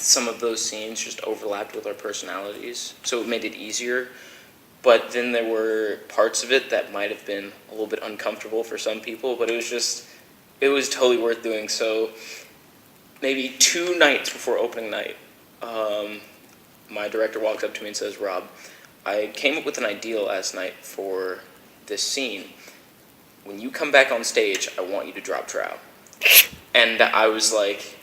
some of those scenes just overlapped with our personalities, so it made it easier. But then there were parts of it that might have been a little bit uncomfortable for some people, but it was totally worth doing. So maybe 2 nights before opening night, my director walks up to me and says, "Rob, I came up with an idea last night for this scene. When you come back on stage, I want you to drop trow." And I was like,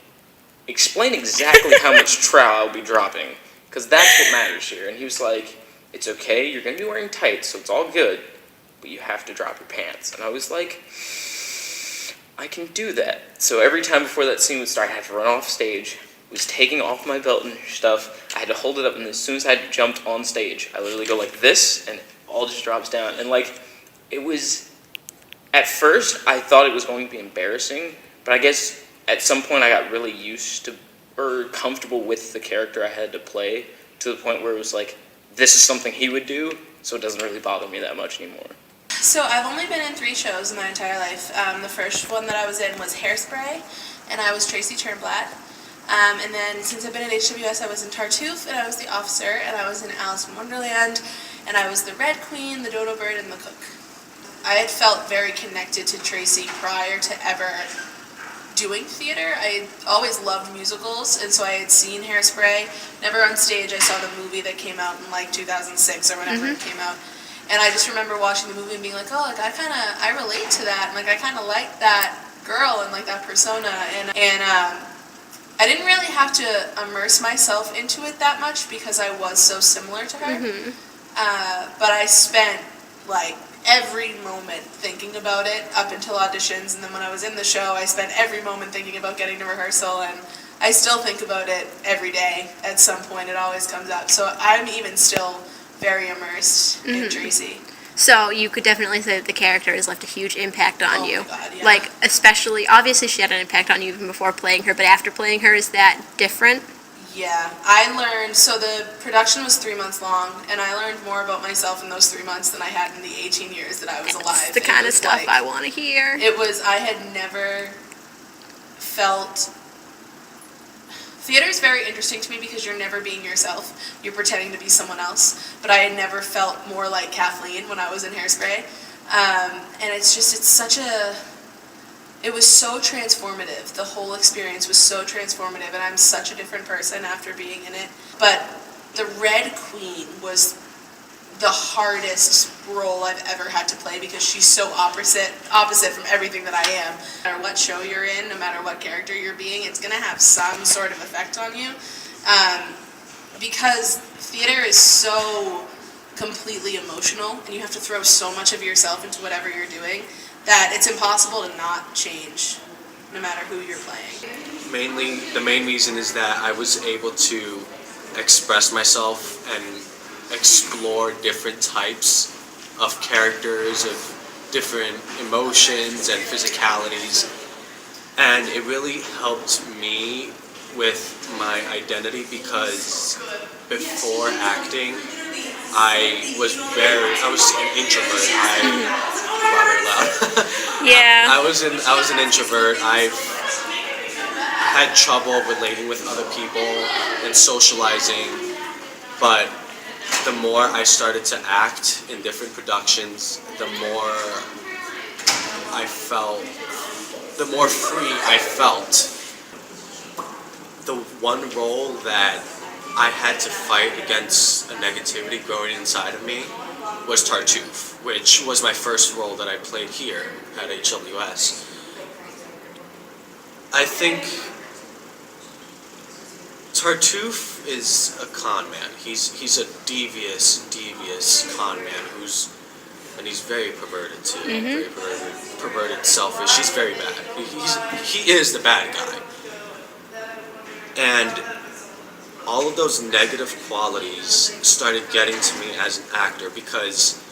"Explain exactly how much trow I'll be dropping, because that's what matters here." And he was like, "It's okay, you're going to be wearing tights, so it's all good, but you have to drop your pants." And I was like, I can do that. So every time before that scene would start, I had to run off stage, was taking off my belt and stuff, I had to hold it up, and as soon as I jumped on stage, I literally go like this, and it all just drops down. And like, it was, at first, I thought it was going to be embarrassing, but I guess at some point I got really used to, or comfortable with the character I had to play, to the point where it was like, this is something he would do, so it doesn't really bother me that much anymore. So I've only been in 3 shows in my entire life. The first one that I was in was Hairspray, and I was Tracy Turnblatt. And then since I've been at HWS, I was in Tartuffe, and I was the officer, and I was in Alice in Wonderland, and I was the Red Queen, the Dodo Bird, and the cook. I had felt very connected to Tracy prior to ever doing theater. I always loved musicals, and so I had seen Hairspray. Never on stage. I saw the movie that came out in like 2006 or whenever it came out. And I just remember watching the movie and being like, oh, like I relate to that, and like I kind of like that girl and like that persona, and I didn't really have to immerse myself into it that much because I was so similar to her. But I spent like every moment thinking about it up until auditions, and then when I was in the show, I spent every moment thinking about getting to rehearsal, and I still think about it every day. At some point, it always comes up. So I'm even still very immersed in Tracy. So you could definitely say that the character has left a huge impact on you. Oh my God, yeah. Like, especially, obviously she had an impact on you even before playing her, but after playing her, is that different? Yeah, I learned, so the production was 3 months long, and I learned more about myself in those 3 months than I had in the 18 years that I was alive. That's the kind of stuff I want to hear. I had never felt... Theater is very interesting to me because you're never being yourself. You're pretending to be someone else. But I had never felt more like Kathleen when I was in Hairspray. And it's such a... It was so transformative. The whole experience was so transformative, and I'm such a different person after being in it. But the Red Queen was the hardest role I've ever had to play because she's so opposite from everything that I am. No matter what show you're in, no matter what character you're being, it's going to have some sort of effect on you. Because theater is so completely emotional, and you have to throw so much of yourself into whatever you're doing, that it's impossible to not change, no matter who you're playing. The main reason is that I was able to express myself and explore different types of characters, of different emotions and physicalities, and it really helped me with my identity because before acting, I was an introvert. Yeah. I was an introvert. I've had trouble relating with other people and socializing, but the more I started to act in different productions, the more free I felt. The one role that I had to fight against a negativity growing inside of me was Tartuffe, which was my first role that I played here at HWS. I think Tartuffe is a con man. He's a devious con man and he's very perverted too. Very perverted, selfish. He's very bad. He is the bad guy. And all of those negative qualities started getting to me as an actor because,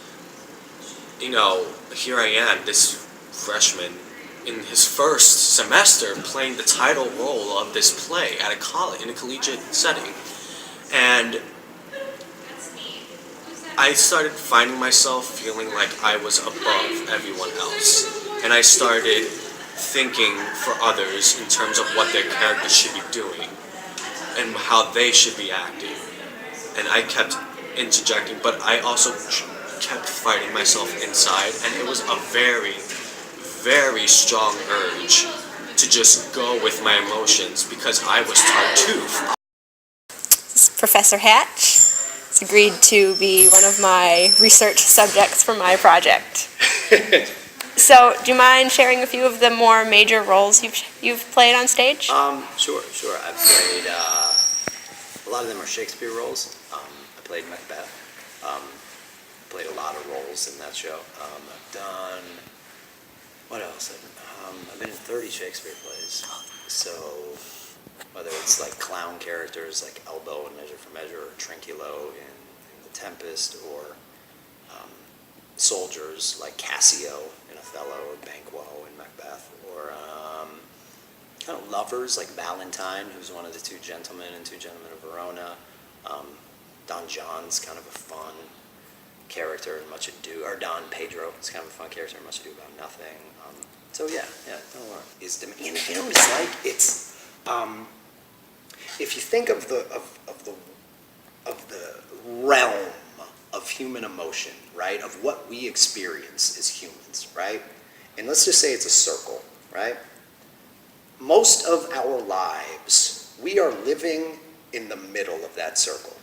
here I am, this freshman in his first semester playing the title role of this play at a college, in a collegiate setting. And I started finding myself feeling like I was above everyone else. And I started thinking for others in terms of what their characters should be doing. and how they should be acting. And I kept interjecting, but I also kept fighting myself inside, and it was a very, very strong urge to just go with my emotions because I was Tartuffe. Professor Hatch has agreed to be one of my research subjects for my project. So, do you mind sharing a few of the more major roles you've played on stage? Sure. I've played, a lot of them are Shakespeare roles. I played Macbeth. Played a lot of roles in that show. I've done, what else? I've been in 30 Shakespeare plays. So, whether it's like clown characters like Elbow in Measure for Measure, or Trinculo in The Tempest, or soldiers like Cassio in Othello, or Banquo in Macbeth, or kind of lovers like Valentine, who's one of the two gentlemen in Two Gentlemen of Verona. Don John's kind of a fun character in Much Ado, or Don Pedro is kind of a fun character in Much Ado About Nothing. So yeah, don't worry. You know what it's like? It's if you think of the realm of human emotion, right? Of what we experience as humans, right? And let's just say it's a circle, right? Most of our lives, we are living in the middle of that circle.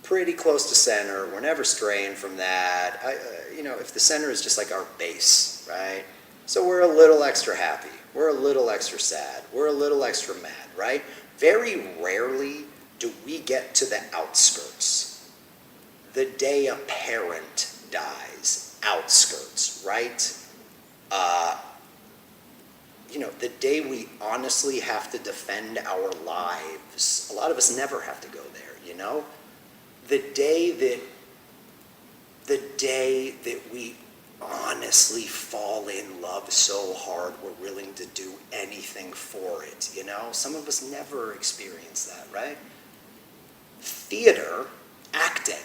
Pretty close to center. We're never straying from that. If the center is just like our base, right? So we're a little extra happy. We're a little extra sad. We're a little extra mad, right? Very rarely do we get to the outskirts. The day a parent dies, outskirts, right? The day we honestly have to defend our lives, a lot of us never have to go there, The day that we honestly fall in love so hard we're willing to do anything for it, Some of us never experience that, right? Theater, acting,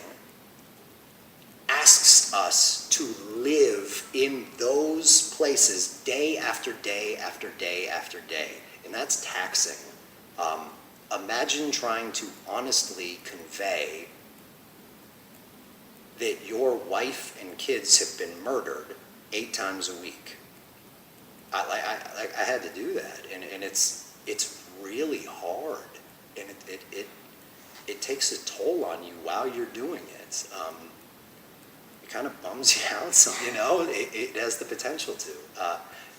asks us to live in those places day after day after day after day, and that's taxing. Imagine trying to honestly convey that your wife and kids have been murdered 8 times a week. I had to do that, and it's really hard, and it takes a toll on you while you're doing it. It kind of bums you out, it has the potential to.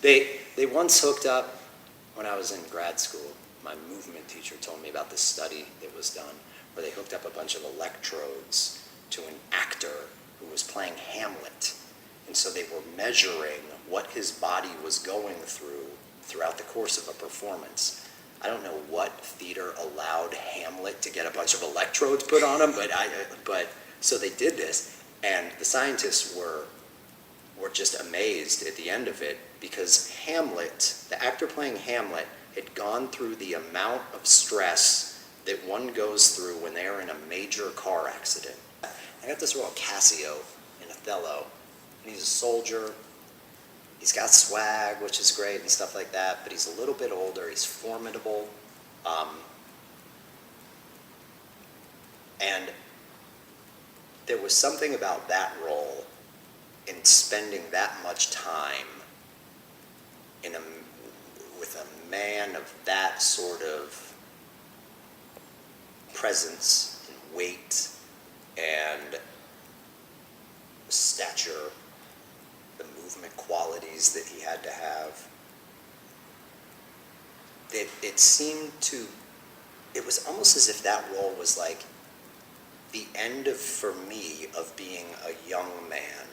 They once hooked up, when I was in grad school, my movement teacher told me about this study that was done, where they hooked up a bunch of electrodes to an actor who was playing Hamlet. And so they were measuring what his body was going throughout the course of a performance. I don't know what theater allowed Hamlet to get a bunch of electrodes put on him, but so they did this. And the scientists were just amazed at the end of it, because Hamlet, the actor playing Hamlet, had gone through the amount of stress that one goes through when they are in a major car accident. I got this role, Cassio, in Othello, and he's a soldier. He's got swag, which is great and stuff like that, but he's a little bit older. He's formidable. And there was something about that role, in spending that much time with a man of that sort of presence and weight and stature, the movement qualities that he had to have. It was almost as if that role was like the end for me of being a young man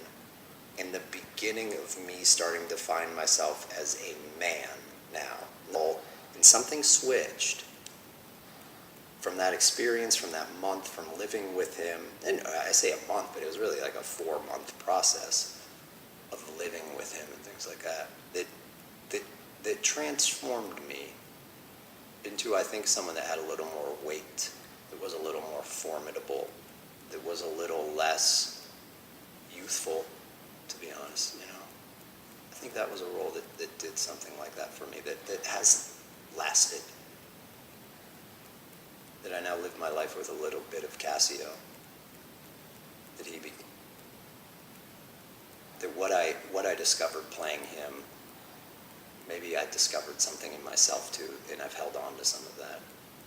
and the beginning of me starting to find myself as a man now. And something switched from that experience, from that month, from living with him. And I say a month, but it was really like a 4-month process of living with him and things like that, that transformed me into, I think, someone that had a little more weight, that was a little more formidable, that was a little less youthful, to be honest, I think that was a role that did something like that for me, that has lasted. lived my life with a little bit of Cassio. That he be, that what I discovered playing him, maybe I discovered something in myself too, and I've held on to some of that.